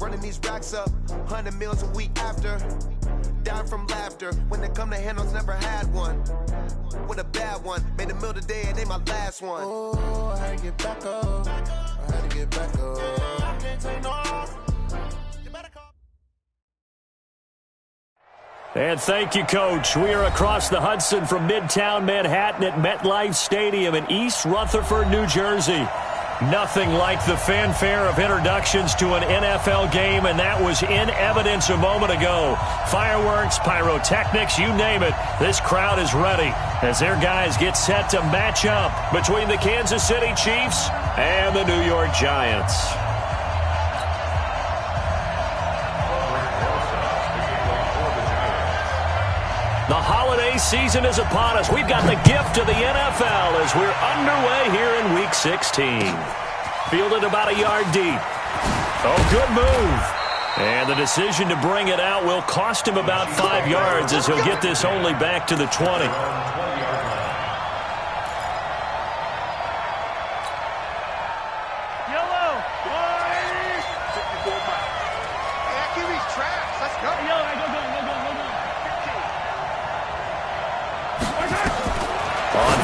running these racks up, 100 meals a week after. Down from laughter, when they come to handles, never had one. With a bad one, made a meal today and ain't my last one. Oh, I had to get back up, I had to get back up. I can't take no off. You better call. And thank you, Coach. We are across the Hudson from Midtown Manhattan at MetLife Stadium in East Rutherford, New Jersey. Nothing like the fanfare of introductions to an NFL game, and that was in evidence a moment ago. Fireworks, pyrotechnics, you name it. This crowd is ready as their guys get set to match up between the Kansas City Chiefs and the New York Giants. The holiday season is upon us. We've got the gift of the NFL as we're underway here in Week 16. Fielded about a yard deep. Oh, good move. And the decision to bring it out will cost him about 5 yards as he'll get this only back to the 20.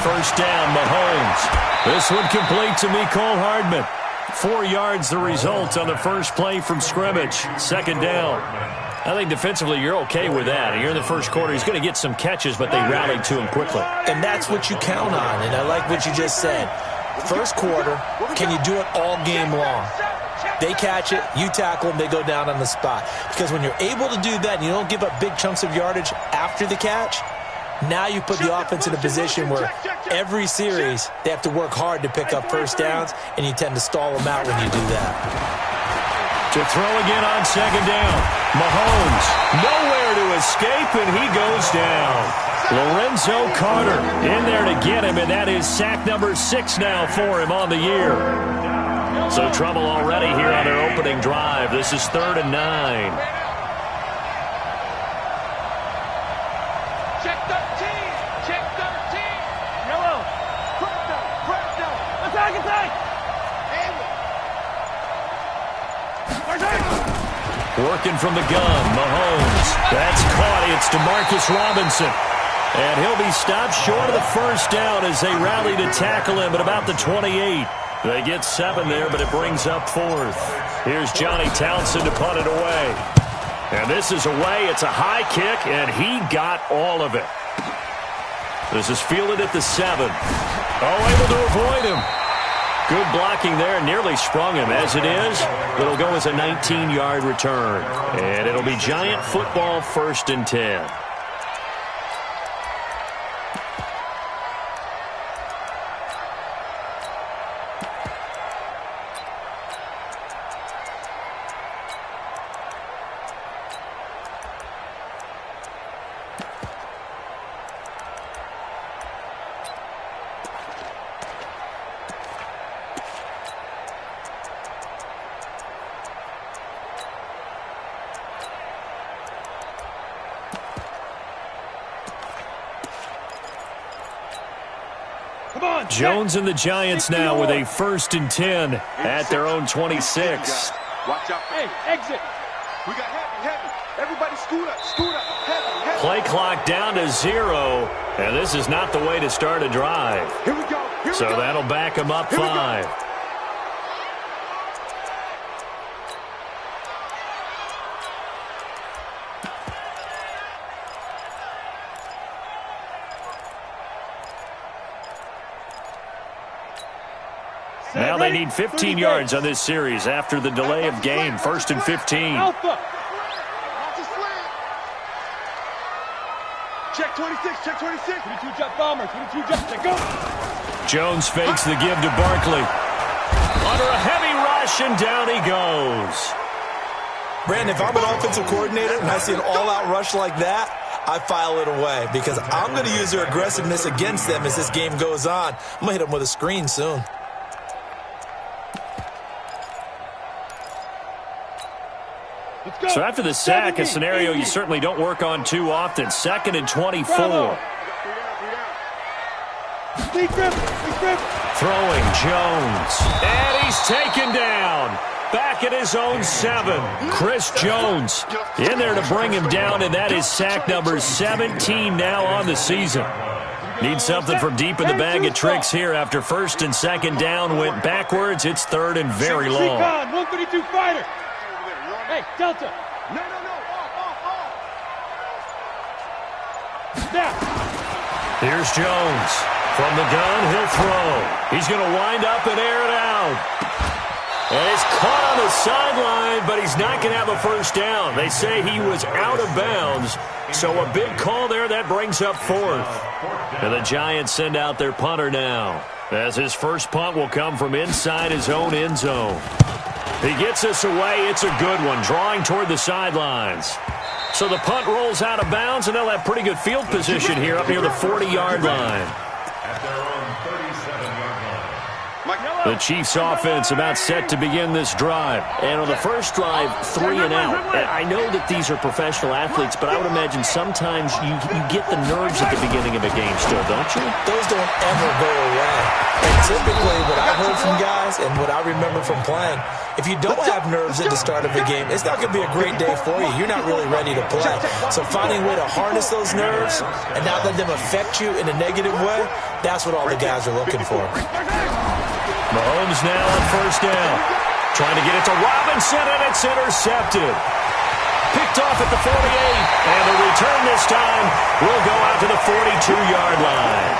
First down, Mahomes. This one complete to Mecole Hardman. 4 yards the result on the first play from scrimmage. Second down. I think defensively you're okay with that. Here in the first quarter, he's going to get some catches, but they rallied to him quickly. And that's what you count on, and I like what you just said. First quarter, can you do it all game long? They catch it, you tackle them, they go down on the spot. Because when you're able to do that and you don't give up big chunks of yardage after the catch, now you put the offense in a position where every series they have to work hard to pick up first downs, and you tend to stall them out when you do that. To throw again on second down. Mahomes, nowhere to escape, and he goes down. Lorenzo Carter in there to get him, and that is sack number 6 now for him on the year. So trouble already here on their opening drive. This is 3rd and 9. Working from the gun, Mahomes. That's caught. It's DeMarcus Robinson. And he'll be stopped short of the first down as they rally to tackle him at about the 28. They get 7 there, but it brings up 4th. Here's Johnny Townsend to punt it away. And this is away. It's a high kick, and he got all of it. This is fielded at the 7. Oh, able to avoid him. Good blocking there, nearly sprung him. As it is, it'll go as a 19-yard return. And it'll be Giant football, 1st and 10. Jones and the Giants now with a 1st and 10 at their own 26. Watch out. Hey, exit. We got heavy. Everybody scoot up, heavy. Play clock down to 0, and this is not the way to start a drive. Here we go. So that'll back them up 5. Now they need 15 yards on this series after the delay of game. 1st and 15. Check 26, check 26. 22 jet bomber, 22 jet, check go. Jones fakes the give to Barkley. Under a heavy rush, and down he goes. Brandon, if I'm an offensive coordinator and I see an all-out rush like that, I file it away because I'm going to use their aggressiveness against them as this game goes on. I'm going to hit them with a screen soon. So after the sack, a scenario you certainly don't work on too often. 2nd and 24. Throwing Jones. And he's taken down. back at his own 7. Chris Jones in there to bring him down, and that is sack number 17 now on the season. Need something from deep in the bag of tricks here after first and second down went backwards. It's third and very long. 132 fighter. Hey, Delta. No. Snap. Here's Jones. From the gun, he'll throw. He's going to wind up and air it out. And he's caught on the sideline, but he's not going to have a first down. They say he was out of bounds. So a big call there. That brings up fourth. And the Giants send out their punter now, as his first punt will come from inside his own end zone. He gets us away. It's a good one, drawing toward the sidelines. So the punt rolls out of bounds, and they'll have pretty good field position here up near the 40-yard line. The Chiefs' offense about set to begin this drive. And on the first drive, 3 and out. And I know that these are professional athletes, but I would imagine sometimes you get the nerves at the beginning of a game still, don't you? Those don't ever go away. And typically what I've heard from guys and what I remember from playing, if you don't have nerves at the start of a game, it's not going to be a great day for you. You're not really ready to play. So finding a way to harness those nerves and not let them affect you in a negative way, that's what all the guys are looking for. Mahomes now on first down. Trying to get it to Robinson, and it's intercepted. Picked off at the 48, and the return this time will go out to the 42-yard line.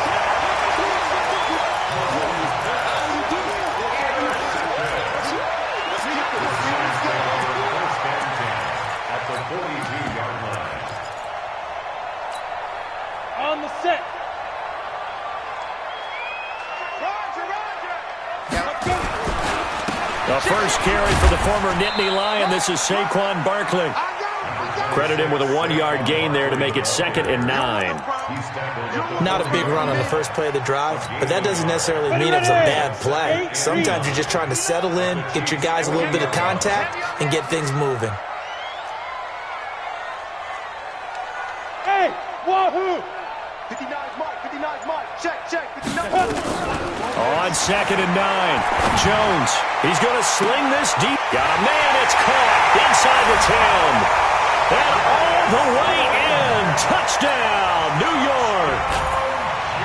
On the set. The first carry for the former Nittany Lion. This is Saquon Barkley. Credit him with a 1-yard gain there to make it 2nd and 9. Not a big run on the first play of the drive, but that doesn't necessarily mean it was a bad play. Sometimes you're just trying to settle in, get your guys a little bit of contact, and get things moving. Hey, wahoo! 59's Mike, check, 59. On 2nd and 9, Jones, he's going to sling this deep. Got a man, it's caught inside the 10. And all the way in, touchdown, New York.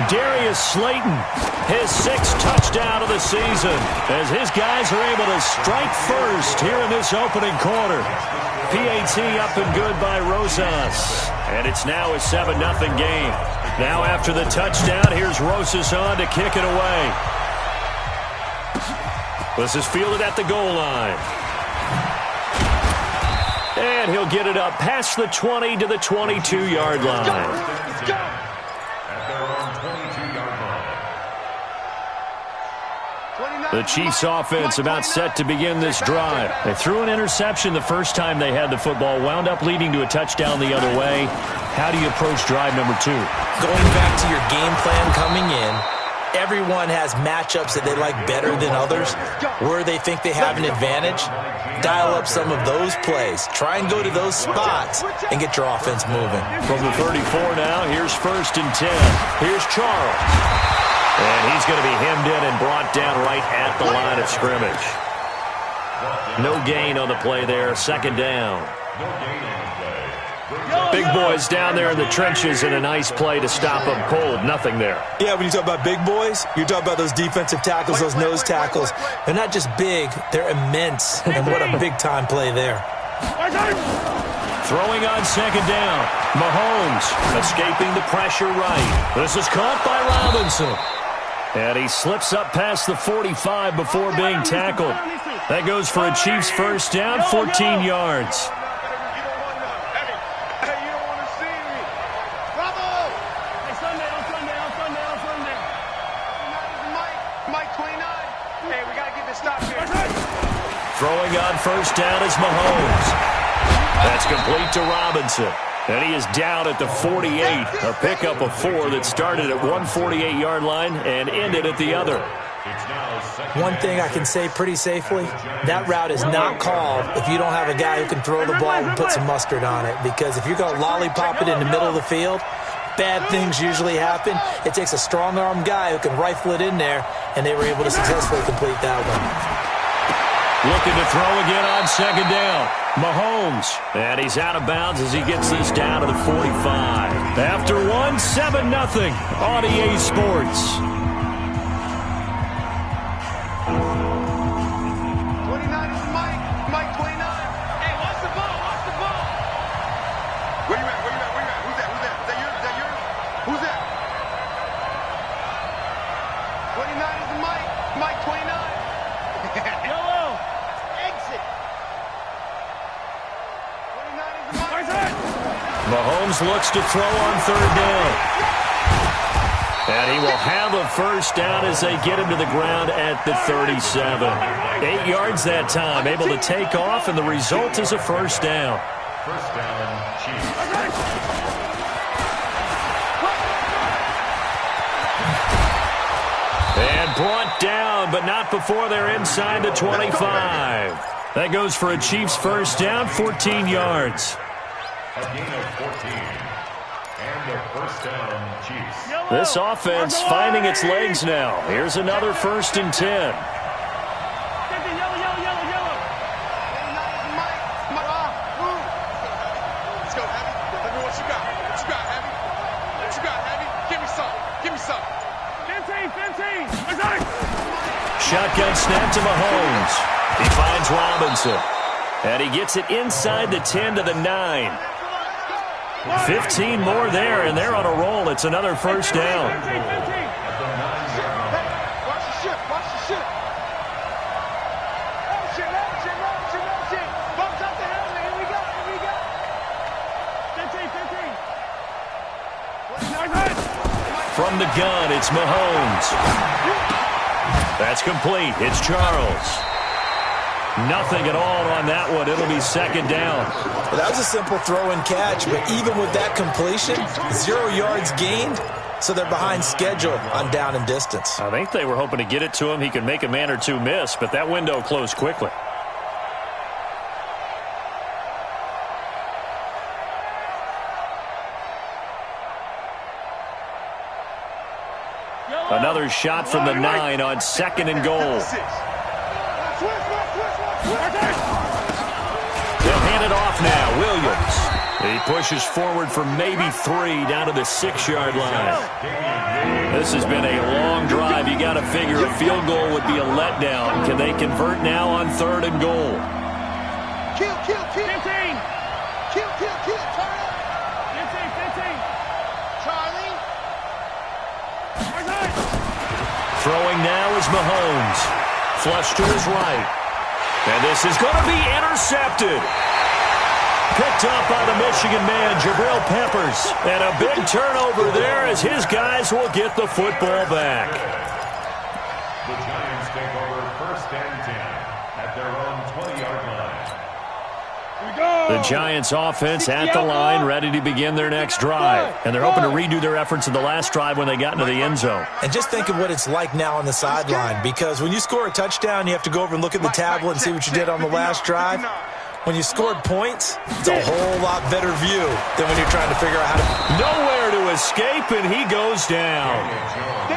Darius Slayton, his 6th touchdown of the season, as his guys are able to strike first here in this opening quarter. PAT up and good by Rosas. And it's now a 7-0 game. Now after the touchdown, here's Rosas on to kick it away. This is fielded at the goal line. And he'll get it up past the 20 to the 22-yard line. The Chiefs' offense about set to begin this drive. They threw an interception the first time they had the football, wound up leading to a touchdown the other way. How do you approach drive number 2? Going back to your game plan coming in, everyone has matchups that they like better than others, where they think they have an advantage. Dial up some of those plays. Try and go to those spots and get your offense moving. From the 34 now, here's 1st and 10. Here's Charles. And he's going to be hemmed in and brought down right at the line of scrimmage. No gain on the play there. 2nd down. Big boys down there in the trenches, and a nice play to stop them cold. Nothing there. Yeah, when you talk about big boys, you're talking about those defensive tackles, those nose tackles. They're not just big, they're immense. And what a big-time play there. Throwing on 2nd down. Mahomes escaping the pressure right. This is caught by Robinson. And he slips up past the 45 before being tackled. That goes for a Chiefs first down, 14 yards. Throwing on first down is Mahomes. That's complete to Robinson. And he is down at the 48. A pickup of 4 that started at one 48-yard line and ended at the other. One thing I can say pretty safely, that route is not called if you don't have a guy who can throw the ball and put some mustard on it. Because if you're going to lollipop it in the middle of the field, bad things usually happen. It takes a strong-arm guy who can rifle it in there, and they were able to successfully complete that one. Looking to throw again on second down. Mahomes. And he's out of bounds as he gets this down to the 45. After one, 7-0 on EA Sports. 29 is Mike. Mike 29. Hey, watch the ball. Watch the ball. Where you at? Where you at? Where you at? Who's that? Who's that? Is that yours? Is that yours? Who's that? 29 is Mike. Mike 29. Yellow. Exit. 29 is Mike. Mahomes looks to throw on third down. And he will have a first down as they get him to the ground at the 37. 8 yards that time, able to take off, and the result is a first down. First down, Chiefs. And brought down, but not before they're inside the 25. That goes for a Chiefs first down, 14 yards. A gain of 14. And a first down, Chiefs. This offense finding its legs now. Here's another 1st and 10. Yellow. 29 is Mike. Move. Let's go, Heavy. Let me what you got. What you got, Heavy? What you got, Heavy? Give me some. Give me some. 15. Shotgun snap to Mahomes. He finds Robinson. And he gets it inside the 10 to the 9. 15 more there, and they're on a roll. It's another first down. Watch the ship. Watch the ship. Motion. Bumps out the helmet. Here we go. 15. From the gun, it's Mahomes. That's complete. It's Charles. Nothing at all on that one. It'll be second down. Well, that was a simple throw and catch, but even with that completion, 0 yards gained, so they're behind schedule on down and distance. I think they were hoping to get it to him. He could make a man or two miss, but that window closed quickly. Another shot from the 9 on 2nd and goal. They'll hand it off now. Williams. He pushes forward for maybe 3 down to the 6-yard line. This has been a long drive. You got to figure a field goal would be a letdown. Can they convert now on 3rd and goal? Kill. 15. Kill. Charlie. 15. Charlie. Throwing now is Mahomes. Flush to his right. And this is going to be intercepted. Picked up by the Michigan man, Jabril Peppers. And a big turnover there as his guys will get the football back. The Giants take over 1st and 10 at their own 20-yard line. The Giants offense at the line, ready to begin their next drive. And they're hoping to redo their efforts in the last drive when they got into the end zone. And just think of what it's like now on the sideline, because when you score a touchdown, you have to go over and look at the tablet and see what you did on the last drive. When you scored points, it's a whole lot better view than when you're trying to figure out how to... Nowhere to escape, and he goes down.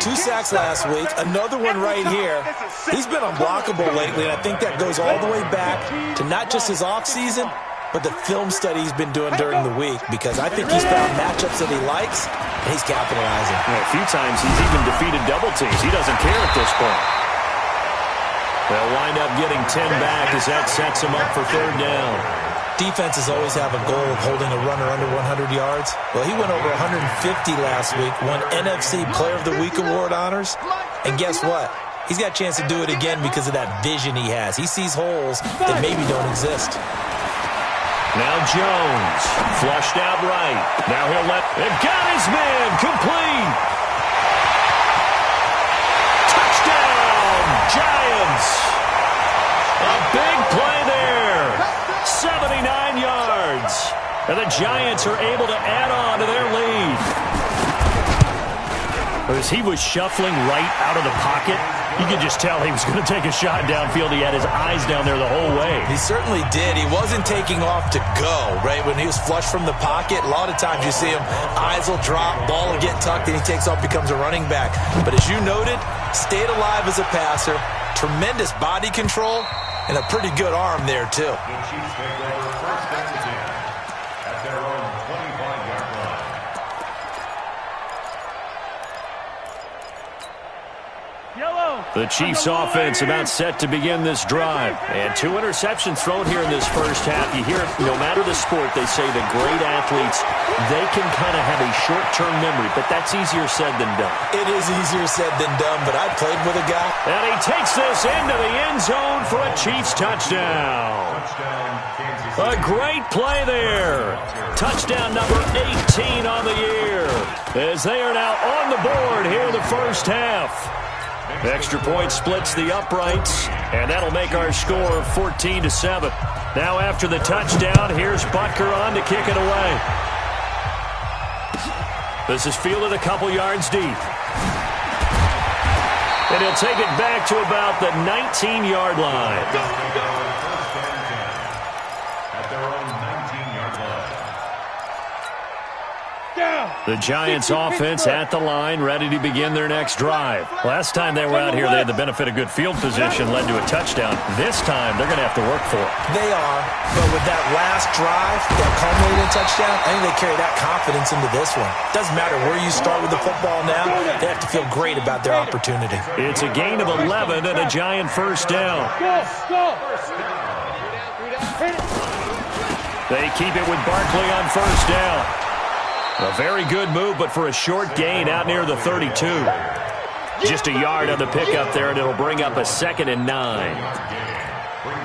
2 sacks last week, another one right here. He's been unblockable lately, and I think that goes all the way back to not just his offseason, but the film study he's been doing during the week, because I think he's found matchups that he likes, and he's capitalizing. A few times he's even defeated double teams. He doesn't care at this point. They'll wind up getting 10 back as that sets him up for 3rd down. Defenses always have a goal of holding a runner under 100 yards. Well, he went over 150 last week, won NFC Player of the Week award honors, and guess what? He's got a chance to do it again because of that vision he has. He sees holes that maybe don't exist. Now Jones, flushed out right. Now he'll let... And got his man, complete! Touchdown, Giants! A big play there. 79 yards. And the Giants are able to add on to their lead. As he was shuffling right out of the pocket, you could just tell he was going to take a shot downfield. He had his eyes down there the whole way. He certainly did. He wasn't taking off to go, right? When he was flush from the pocket, a lot of times you see him, eyes will drop, ball will get tucked, and he takes off, becomes a running back. But as you noted, stayed alive as a passer, tremendous body control, And a pretty good arm there, too. The Chiefs take over first and 10 at their own 25-yard line. The Chiefs offense about set to begin this drive. And 2 interceptions thrown here in this first half. You hear it, no matter the sport, they say the great athletes, they can kind of have a short-term memory, but that's easier said than done. It is easier said than done, but I played with a guy. And he takes this into the end zone for a Chiefs touchdown. A great play there. Touchdown number 18 on the year, as they are now on the board here in the first half. Extra point splits the uprights, and that'll make our score 14-7. Now after the touchdown, here's Butker on to kick it away. This is fielded a couple yards deep. And he'll take it back to about the 19-yard line. At their own 19-yard line. The Giants offense at the line, ready to begin their next drive. Last time they were out here, they had the benefit of good field position, led to a touchdown. This time, they're going to have to work for it. They are, but with that last drive, that culminated touchdown, I think they carry that confidence into this one. Doesn't matter where you start with the football now, they have to feel great about their opportunity. It's a gain of 11 and a Giant first down. They keep it with Barkley on first down. A very good move, but for a short gain out near the 32. Just a yard on the pickup there, and it'll bring up a 2nd and 9.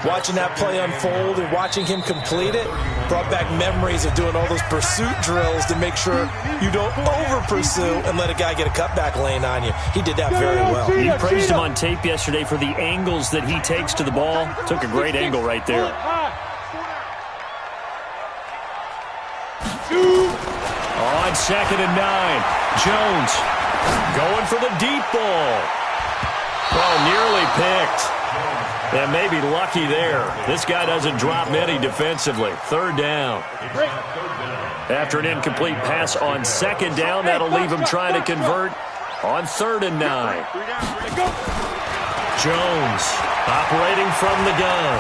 Watching that play unfold and watching him complete it brought back memories of doing all those pursuit drills to make sure you don't over-pursue and let a guy get a cutback lane on you. He did that very well. You praised him on tape yesterday for the angles that he takes to the ball. Took a great angle right there. On 2nd and 9, Jones going for the deep ball. Well, nearly picked. And maybe lucky there. This guy doesn't drop many defensively. 3rd down. After an incomplete pass on 2nd down, that'll leave him trying to convert on 3rd and 9. Jones operating from the gun,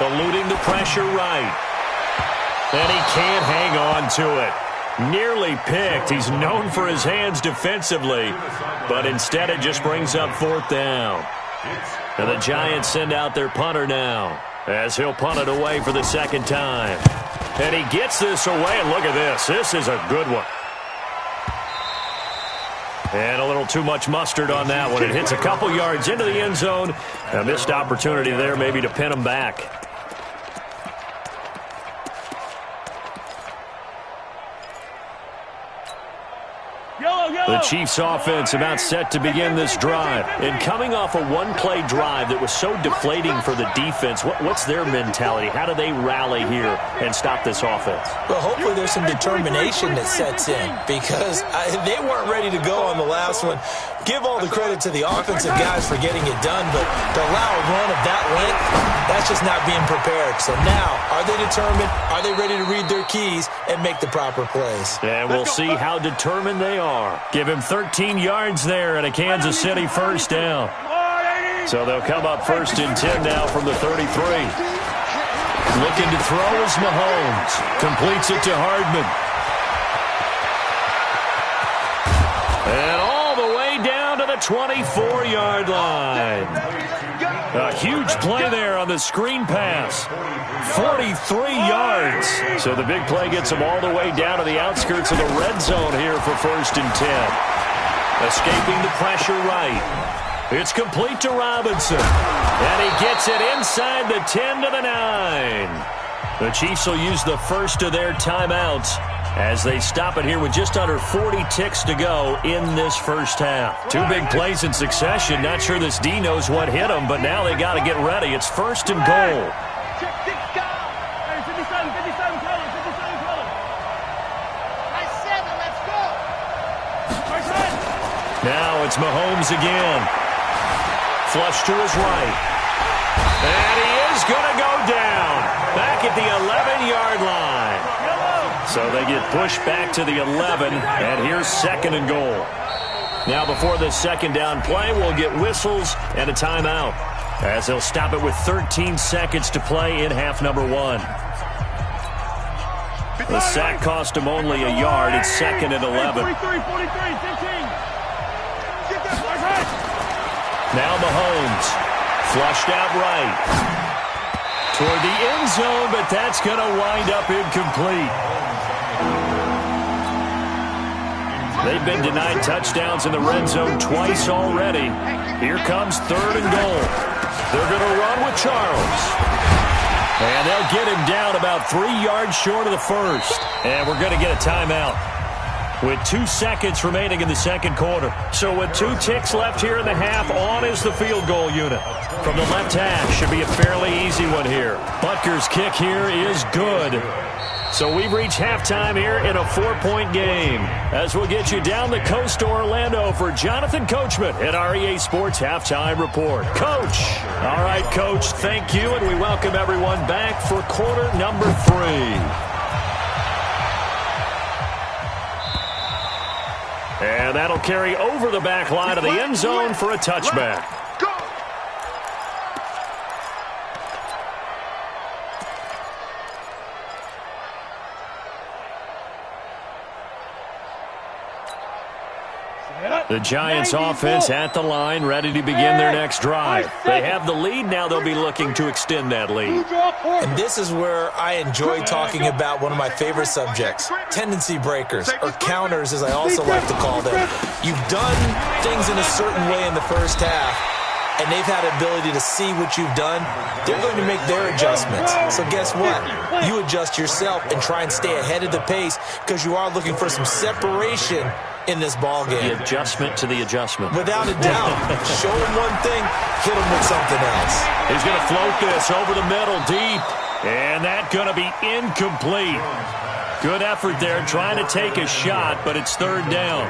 eluding the pressure right. And he can't hang on to it. Nearly picked. He's known for his hands defensively, but instead it just brings up 4th down. And the Giants send out their punter now, as he'll punt it away for the 2nd time. And he gets this away, and look at this. This is a good one. And a little too much mustard on that one. It hits a couple yards into the end zone. A missed opportunity there maybe to pin him back. The Chiefs offense about set to begin this drive. And coming off a one-play drive that was so deflating for the defense, what's their mentality? How do they rally here and stop this offense? Well, hopefully there's some determination that sets in, because they weren't ready to go on the last one. Give all the credit to the offensive guys for getting it done, but to allow a run of that length, that's just not being prepared. So now, are they determined? Are they ready to read their keys and make the proper plays? And we'll see how determined they are. Give him 13 yards there and a Kansas City first down. So they'll come up 1st and 10 now from the 33. Looking to throw is Mahomes. Completes it to Hardman. And all the way down to the 24-yard line. A huge play there on the screen pass. 43 yards. So the big play gets them all the way down to the outskirts of the red zone here for 1st and 10. Escaping the pressure right. It's complete to Robinson. And he gets it inside the 10 to the 9. The Chiefs will use the first of their timeouts as they stop it here with just under 40 ticks to go in this first half. 2 big plays in succession. Not sure this D knows what hit them, but now they got to get ready. It's 1st and goal. Now it's Mahomes again. Flush to his right. And he is going to go down. Back at the 11-yard line. So they get pushed back to the 11, and here's 2nd and goal. Now before this 2nd down play, we'll get whistles and a timeout. as they'll stop it with 13 seconds to play in half number 1. The sack cost him only a yard. It's 2nd and 11. Now Mahomes, flushed out right toward the end zone, but that's going to wind up incomplete. They've been denied touchdowns in the red zone twice already. Here comes 3rd and goal. They're going to run with Charles. And they'll get him down about 3 yards short of the first. And we're going to get a timeout with 2 seconds remaining in the second quarter. So with 2 ticks left here in the half, on is the field goal unit. From the left hash, should be a fairly easy one here. Butker's kick here is good. So we've reached halftime here in a 4-point game, as we'll get you down the coast to Orlando for Jonathan Coachman at our EA Sports Halftime Report. Coach. All right, Coach, thank you, and we welcome everyone back for quarter number 3. And that'll carry over the back line of the end zone for a touchback. The Giants offense at the line, ready to begin their next drive. They have the lead. Now they'll be looking to extend that lead. And this is where I enjoy talking about one of my favorite subjects, tendency breakers, or counters as I also like to call them. You've done things in a certain way in the first half, and they've had the ability to see what you've done. They're going to make their adjustments. So guess what? You adjust yourself and try and stay ahead of the pace because you are looking for some separation in this ball game. The adjustment to the adjustment. Without a doubt. Show him one thing, hit him with something else. He's going to float this over the middle deep. And that's going to be incomplete. Good effort there trying to take a shot, but it's 3rd down.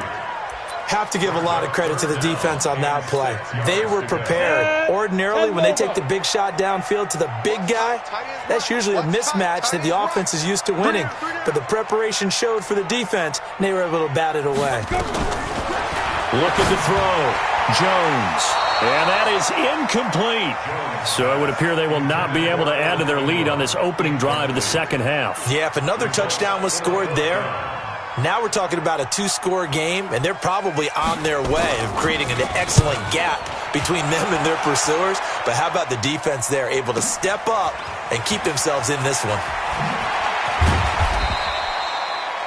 Have to give a lot of credit to the defense on that play. They were prepared. Ordinarily, when they take the big shot downfield to the big guy, that's usually a mismatch that the offense is used to winning. But the preparation showed for the defense, and they were able to bat it away. Looking to throw. Jones. And that is incomplete. So it would appear they will not be able to add to their lead on this opening drive of the second half. Yeah, if another touchdown was scored there, now we're talking about a 2-score game, and they're probably on their way of creating an excellent gap between them and their pursuers. But how about the defense there, able to step up and keep themselves in this one?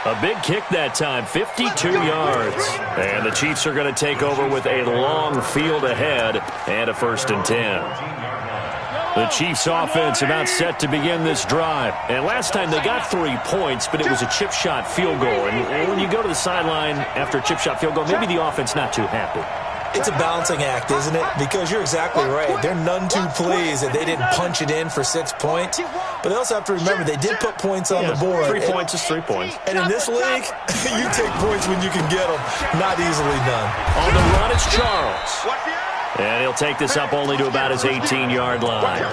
A big kick that time, 52 yards. And the Chiefs are going to take over with a long field ahead and a 1st and 10. The Chiefs offense about set to begin this drive. And last time they got 3 points, but it was a chip shot field goal. And when you go to the sideline after a chip shot field goal, maybe the offense not too happy. It's a balancing act, isn't it? Because you're exactly right. They're none too pleased that they didn't punch it in for 6 points. But they also have to remember they did put points on the board. 3 points is 3 points. And in this league, you take points when you can get them. Not easily done. On the run, it's Charles. And he'll take this up only to about his 18-yard line.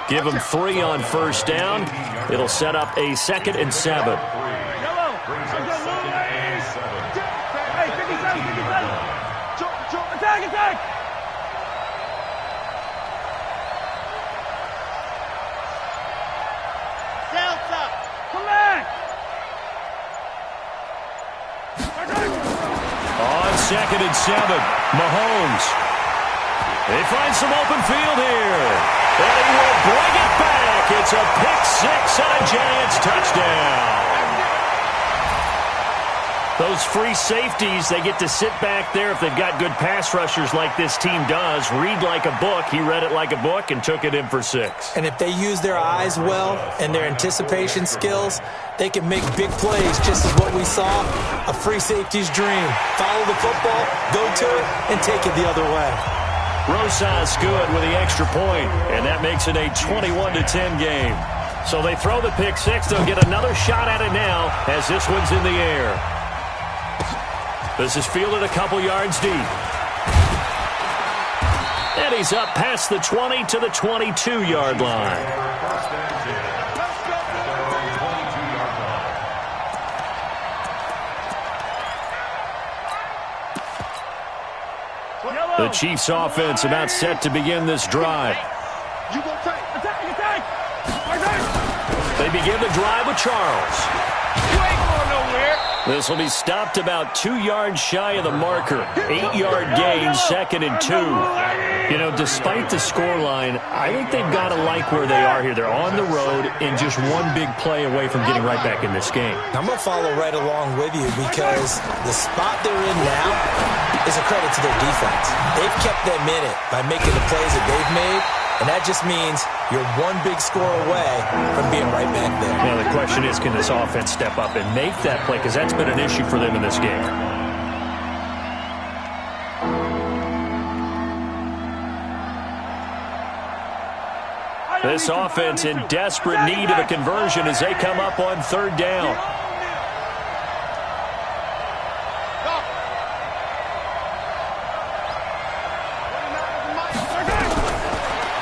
Give him 3 on 1st down. It'll set up a 2nd and 7. Attack! Delta! Come back! On 2nd and 7, Mahomes. They find some open field here. And he will bring it back. It's a pick-6 and a Giants touchdown. Those free safeties, they get to sit back there if they've got good pass rushers like this team does. Read like a book. He read it like a book and took it in for 6. And if they use their eyes well and their anticipation skills, they can make big plays, just as what we saw, a free safety's dream. Follow the football, go to it, and take it the other way. Rosas good with the extra point, and that makes it a 21-10 game. So they throw the pick-6. They'll get another shot at it now as this one's in the air. This is fielded a couple yards deep. And he's up past the 20 to the 22-yard line. The The Chiefs offense about set to begin this drive. You go tight. Attack. They begin the drive with Charles. You ain't going nowhere. This will be stopped about 2 yards shy of the marker. 8-yard gain, 2nd and 2. You know, despite the scoreline, I think they've got to like where they are here. They're on the road and just one big play away from getting right back in this game. I'm going to follow right along with you because the spot they're in now is a credit to their defense. They've kept them in it by making the plays that they've made, and that just means you're one big score away from being right back there. Now, the question is, can this offense step up and make that play? Because that's been an issue for them in this game. This offense in desperate need of a conversion as they come up on 3rd down.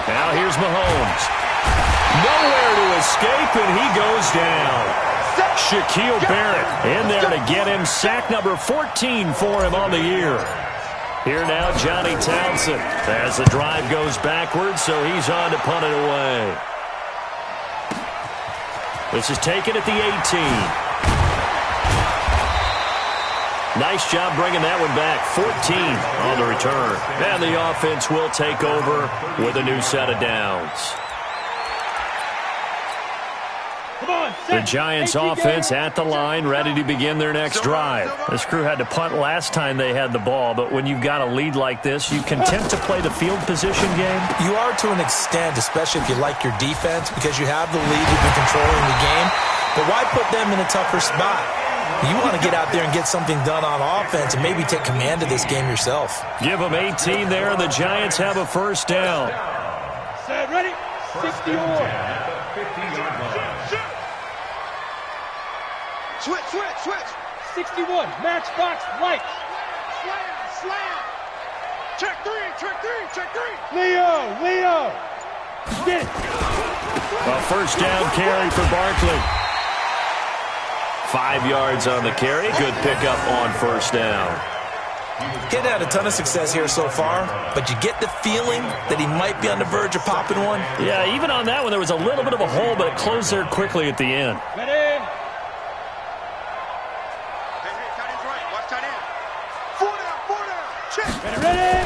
Now here's Mahomes. Nowhere to escape, and he goes down. Shaquille Barrett in there to get him. Sack number 14 for him on the year. Here now, Johnny Townsend, as the drive goes backwards, so he's on to punt it away. This is taken at the 18. Nice job bringing that one back. 14 on the return. And the offense will take over with a new set of downs. The Giants offense at the line, ready to begin their next drive. This crew had to punt last time they had the ball, but when you've got a lead like this, you content to play the field position game? You are to an extent, especially if you like your defense, because you have the lead, you've been controlling the game. But why put them in a tougher spot? You want to get out there and get something done on offense and maybe take command of this game yourself. Give them 18 there, and the Giants have a 1st down. Set, ready? 61. Switch. 61. Matchbox light. Slam. Check three. Leo. Get it. A 1st down carry for Barkley. 5 yards on the carry. Good pickup on 1st down. He's had a ton of success here so far, but you get the feeling that he might be on the verge of popping one. Yeah, even on that one, there was a little bit of a hole, but it closed there quickly at the end. Ready? Ready?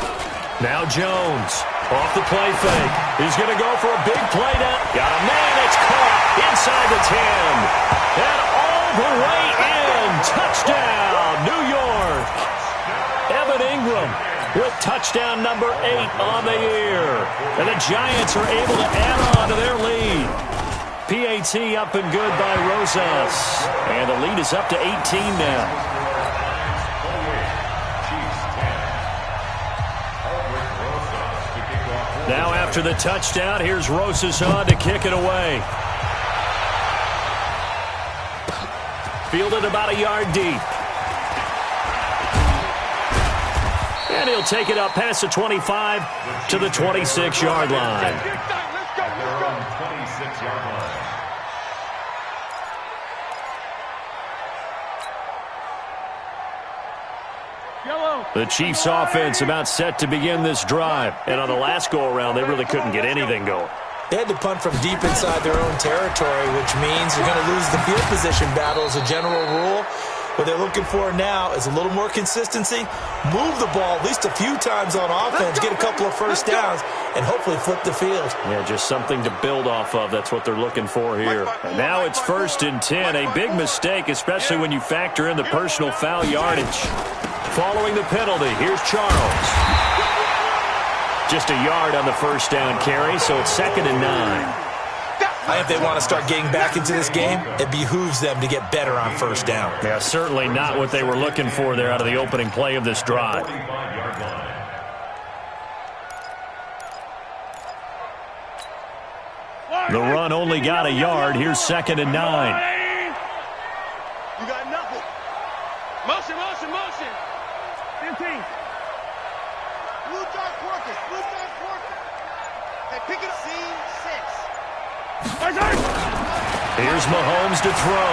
Now Jones off the play fake. He's going to go for a big play down. Got a man. It's caught inside the 10. And all the way in. Touchdown, New York. Evan Ingram with touchdown number 8 on the year. And the Giants are able to add on to their lead. PAT up and good by Rosas. And the lead is up to 18 now. Now after the touchdown, here's Rosas on to kick it away. Fielded about a yard deep. And he'll take it up past the 25 to the 26-yard line. Let's go. 26-yard line. The Chiefs offense about set to begin this drive. And on the last go-around, they really couldn't get anything going. They had to punt from deep inside their own territory, which means you're going to lose the field position battle as a general rule. What they're looking for now is a little more consistency, move the ball at least a few times on offense, get a couple of 1st downs, and hopefully flip the field. Yeah, just something to build off of. That's what they're looking for here. And now it's 1st and 10. A big mistake, especially when you factor in the personal foul yardage. Following the penalty, here's Charles. Just a yard on the 1st down carry, so it's 2nd and 9. If they want to start getting back into this game, it behooves them to get better on 1st down. Yeah, certainly not what they were looking for there out of the opening play of this drive. The run only got a yard. Here's 2nd and 9. You got nothing. Motion. 15. Blue dot Porkins. Hey, pick it up. C6. Here's Mahomes to throw.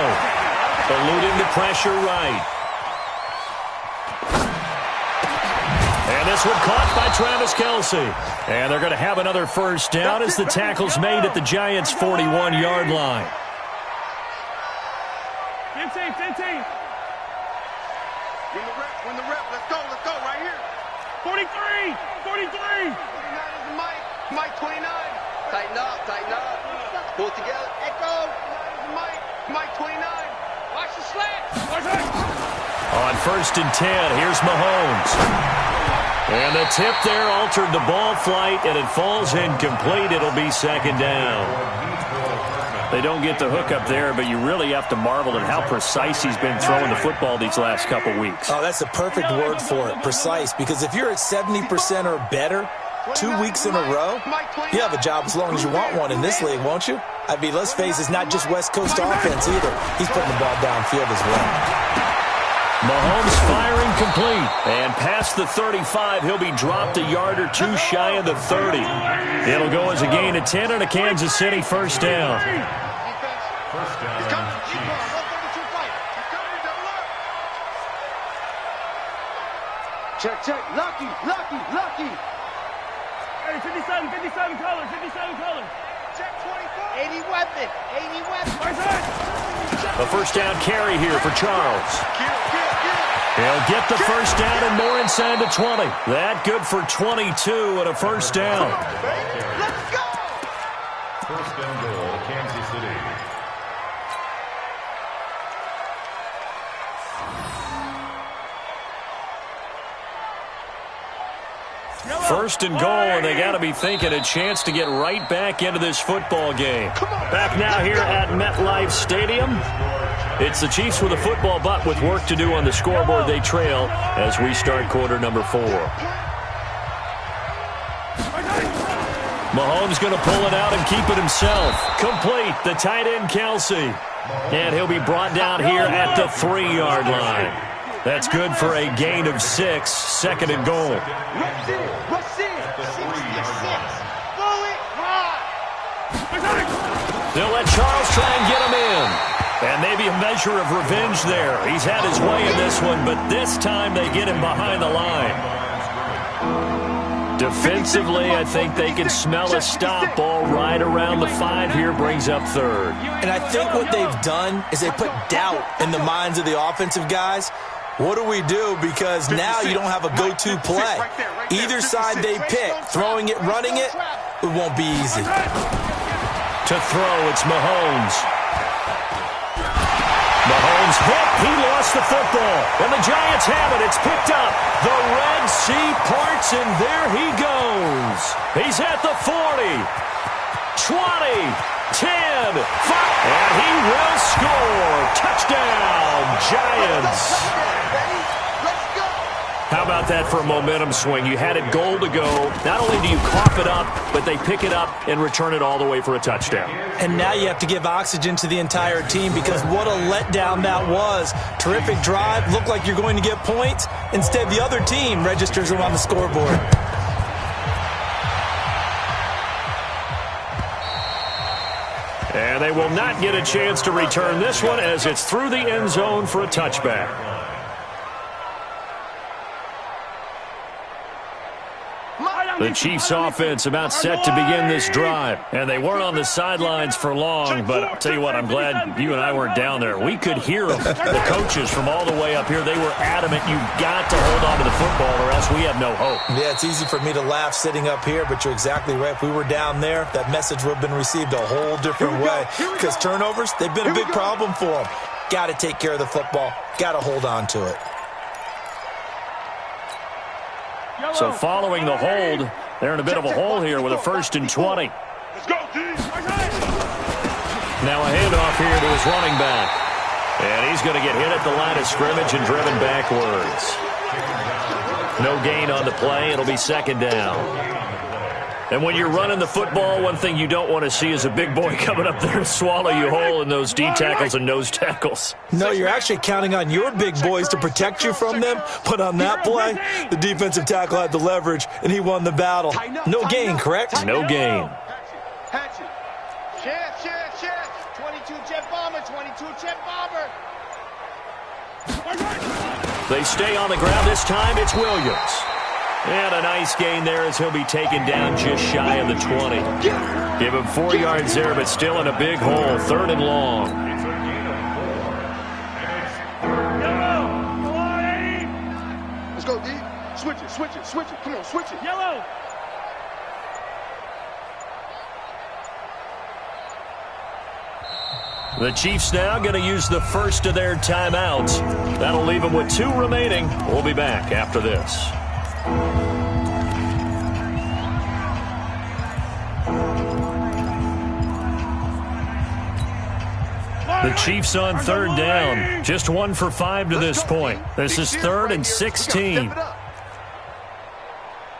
Eluding the pressure right. And And this one caught by Travis Kelce. And they're going to have another first down as the tackle's made at the Giants' 41-yard line. 15. Win the rep. Let's go right here. 43. 29 is Mike 29. Tighten up. Pull it together. Echo. Mike 29. Watch the slant. On 1st and 10, here's Mahomes. And the tip there altered the ball flight, and it falls incomplete. It'll be 2nd down. They don't get the hook up there, but you really have to marvel at how precise he's been throwing the football these last couple weeks. Oh, that's the perfect word for it, precise, because if you're at 70% or better 2 weeks in a row, you have a job as long as you want one in this league, won't you? I mean, let's face it, it's not just West Coast offense either. He's putting the ball downfield as well. Mahomes firing complete. And past the 35, he'll be dropped a yard or two shy of the 30. It'll go as a gain of 10 and a Kansas City first down. First down, Chiefs. Check. Lucky. Hey, 57 color. Check 24. 80 weapon. A first down carry here for Charles. He'll get the first down and more inside the 20. That good for 22 and a first down. Let's go. First and goal, Kansas City. First and goal, and they got to be thinking a chance to get right back into this football game. Back now here at MetLife Stadium. It's the Chiefs with a football, but with work to do on the scoreboard, they trail as we start quarter number 4. Mahomes going to pull it out and keep it himself. Complete, the tight end Kelce. And he'll be brought down here at the 3-yard line. That's good for a gain of 6, 2nd and goal. They'll let Charles try and get him in. And maybe a measure of revenge there. He's had his way in this one, but this time they get him behind the line. Defensively, I think they can smell a stop. Ball right around the 5 here, brings up 3rd. And I think what they've done is they put doubt in the minds of the offensive guys. What do we do? Because now you don't have a go-to play. Either side they pick, throwing it, running it, it won't be easy. To throw, it's Mahomes. Mahomes hit. He lost the football. And the Giants have it. It's picked up. The Red Sea parts, and there he goes. He's at the 40, 20, 10, 5. And he will score. Touchdown, Giants. How about that for a momentum swing? You had it goal to go. Not only do you cough it up, but they pick it up and return it all the way for a touchdown. And now you have to give oxygen to the entire team because what a letdown that was. Terrific drive. Looked like you're going to get points. Instead, the other team registers them on the scoreboard. And they will not get a chance to return this one as it's through the end zone for a touchback. The Chiefs offense about set to begin this drive. And they weren't on the sidelines for long, but I'll tell you what, I'm glad you and I weren't down there. We could hear them. The coaches from all the way up here, they were adamant, you've got to hold on to the football or else we have no hope. Yeah, it's easy for me to laugh sitting up here, but you're exactly right. If we were down there, that message would have been received a whole different way. Because turnovers, they've been a big problem for them. Got to take care of the football. Got to hold on to it. So following the hold, they're in a bit of a hole here with a 1st and 20. Let's go, D. Now a handoff here to his running back. And he's going to get hit at the line of scrimmage and driven backwards. No gain on the play. It'll be 2nd down. And when you're running the football, one thing you don't want to see is a big boy coming up there and swallow you whole in those D tackles and nose tackles. No, you're actually counting on your big boys to protect you from them. But on that play, the defensive tackle had the leverage, and he won the battle. No gain, correct? No gain. Hatch it. Chance. 22 jet bomber, 22 jet bomber. They stay on the ground this time. It's Williams. And a nice gain there as he'll be taken down just shy of the 20. Give him 4 yards there, but still in a big hole. 3rd and long. Let's go, D. Switch it, switch it, switch it. Come on, switch it. Yellow. The Chiefs now going to use the first of their timeouts. That'll leave them with 2 remaining. We'll be back after this. The Chiefs on 3rd down. Just 1 for 5 to this point. This is 3rd and 16.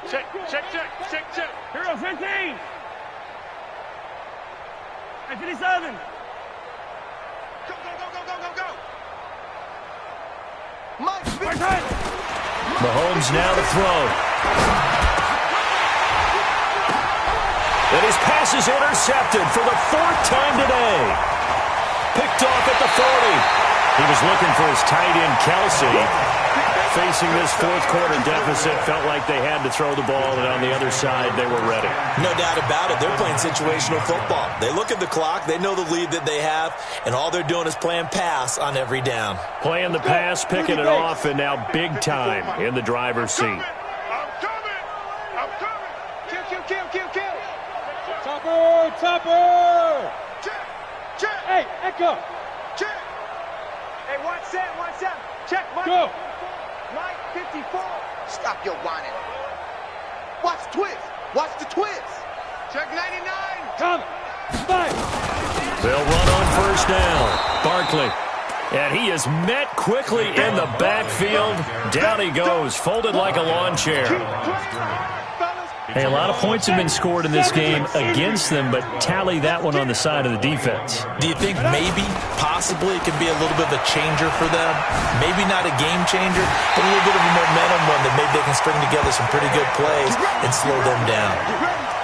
Check. Hero 15. Hey, 57. Go. Mahomes now to throw. And his pass is intercepted for the 4th time today. Picked off at the 40. He was looking for his tight end, Kelsey. Facing this 4th quarter deficit, felt like they had to throw the ball, and on the other side, they were ready. No doubt about it. They're playing situational football. They look at the clock. They know the lead that they have, and all they're doing is playing pass on every down. Playing the pass, picking it off, and now big time in the driver's seat. I'm coming. Kill. Topper. Check. Hey, Echo. Check. Hey, 1-7. Check, Mike. Go. Mike, 54. Stop your whining. Watch the twist. Check 99. Come. 5. They'll run on 1st down. Barkley. And he is met quickly in the backfield. Down he goes, folded like a lawn chair. Hey, a lot of points have been scored in this game against them, but tally that one on the side of the defense. Do you think maybe, possibly, it could be a little bit of a changer for them? Maybe not a game changer, but a little bit of a momentum one that maybe they can string together some pretty good plays and slow them down.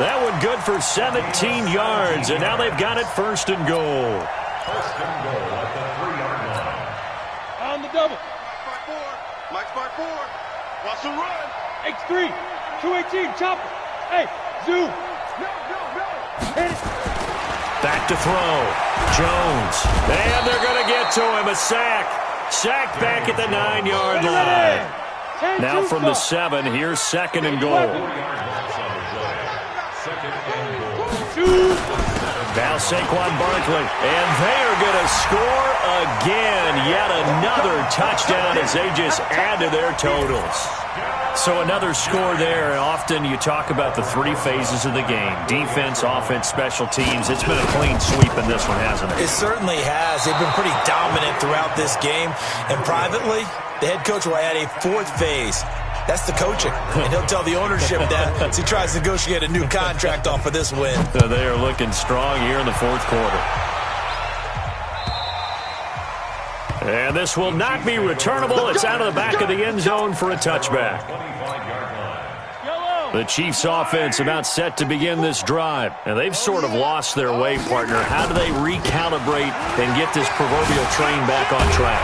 That one good for 17 yards, and now they've got it 1st and goal. 1st and goal at the 3-yard line. On the double. Mike's by 4. Russell run. X3. 218. Chopper. Hey, zoom. No. Hit it. Back to throw. Jones. And they're going to get to him. A sack. Sack back at the 9-yard line. Now from the 7, here's 2nd and goal. 4 yards on the play. 2nd and goal. Now Saquon Barkley. And they are going to score again. Yet another touchdown as they just add to their totals. So another score there. Often you talk about the 3 phases of the game. Defense, offense, special teams. It's been a clean sweep in this one, hasn't it? It certainly has. They've been pretty dominant throughout this game. And privately, the head coach will add a 4th phase. That's the coaching. And he'll tell the ownership that as he tries to negotiate a new contract off of this win. So they are looking strong here in the 4th quarter. And this will not be returnable. It's out of the back of the end zone for a touchback. The Chiefs offense about set to begin this drive. And they've sort of lost their way, partner. How do they recalibrate and get this proverbial train back on track?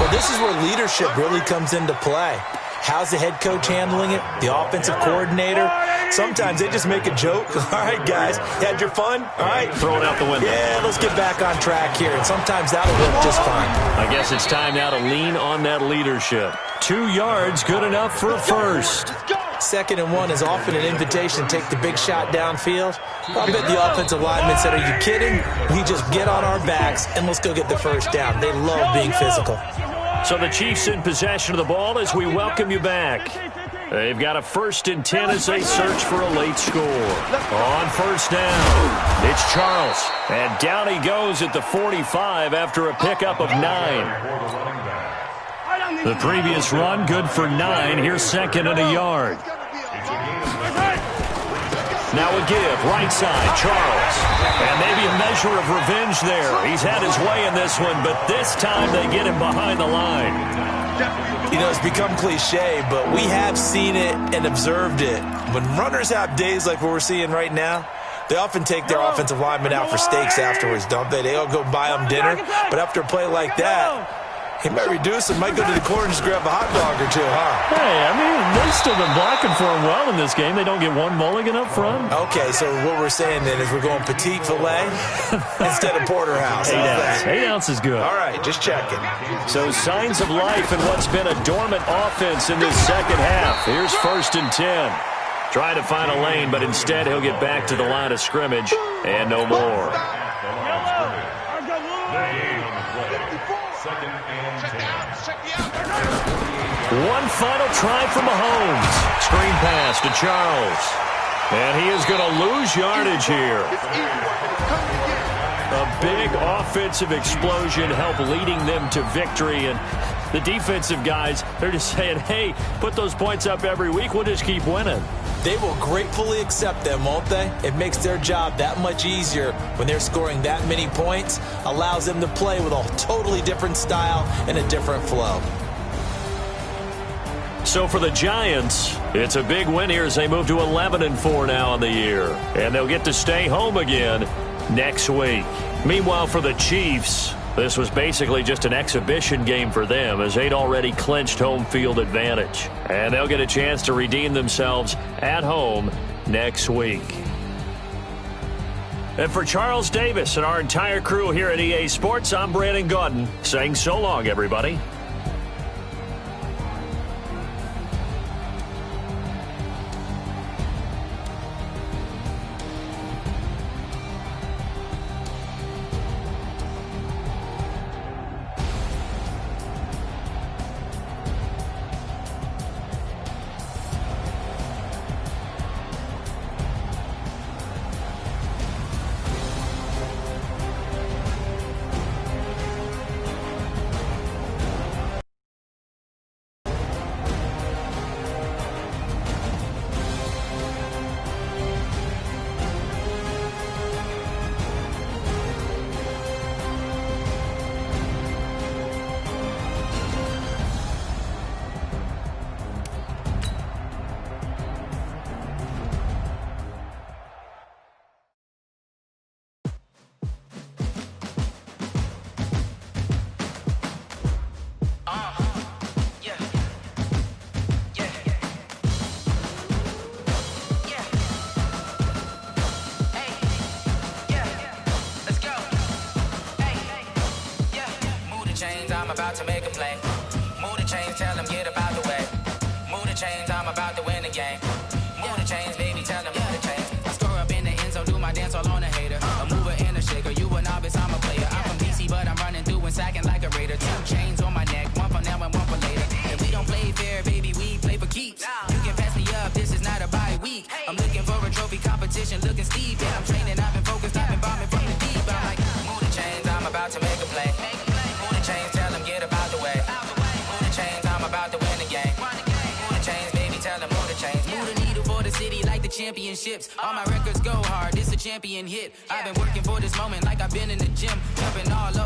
Well, this is where leadership really comes into play. How's the head coach handling it? The offensive coordinator? Sometimes they just make a joke. All right, guys, you had your fun? All right. Throw it out the window. Yeah, let's get back on track here. And sometimes that'll work just fine. I guess it's time now to lean on that leadership. 2 yards, good enough for a first. 2nd and 1 is often an invitation to take the big shot downfield. I bet the offensive lineman said, are you kidding? We just get on our backs and let's go get the first down. They love being physical. So the Chiefs in possession of the ball as we welcome you back. They've got a 1st and 10 as they search for a late score. On 1st down, it's Charles. And down he goes at the 45 after a pickup of 9. The previous run, good for 9. Here's 2nd and a yard. Now a give, right side, Charles. And maybe a measure of revenge there. He's had his way in this one, but this time they get him behind the line. You know, it's become cliche, but we have seen it and observed it. When runners have days like what we're seeing right now, they often take their offensive linemen out for steaks afterwards, don't they? They all go buy them dinner. But after a play like that, He might reduce it, might go to the corner and just grab a hot dog or two, huh? Hey, I mean, they've still been blocking for him well in this game. They don't get one mulligan up front. Okay, so what we're saying then is we're going petite filet instead of porterhouse. 8 ounce. 8 ounce is good. All right, just checking. So signs of life in what's been a dormant offense in this second half. Here's 1st and 10. Trying to find a lane, but instead he'll get back to the line of scrimmage and no more. One final try from Mahomes. Screen pass to Charles. And he is going to lose yardage here. A big offensive explosion helped leading them to victory. And the defensive guys, they're just saying, hey, put those points up every week. We'll just keep winning. They will gratefully accept them, won't they? It makes their job that much easier when they're scoring that many points. Allows them to play with a totally different style and a different flow. So for the Giants, it's a big win here as they move to 11-4 now in the year. And they'll get to stay home again next week. Meanwhile, for the Chiefs, this was basically just an exhibition game for them as they'd already clinched home field advantage. And they'll get a chance to redeem themselves at home next week. And for Charles Davis and our entire crew here at EA Sports, I'm Brandon Gaudin saying so long, everybody. I'm about to make a play. Move the chains, tell them get about the way. Move the chains, I'm about to win the game. Move the chains, baby, tell them move the chains. I score up in the end zone, do my dance all on a hater. A mover and a shaker, you a novice, I'm a player. I'm from DC, but I'm running through and sacking like a raider. 2 chains on my neck, one for now and one for later. If we don't play fair, baby, we play for keeps. You can pass me up, this is not a bye week. I'm looking for a trophy competition, looking steep. Yeah, I'm training, I've been focused, I've been bombing from the deep. I'm like, move the chains, I'm about to make a play. Move the chains, tell them get about the way. Move the chains, I'm about to win the game. Move the chains, baby, tell them move the chains. Move the needle for the city like the championships. All my records go hard, this a champion hit. I've been working for this moment like I've been in the gym. Jumping all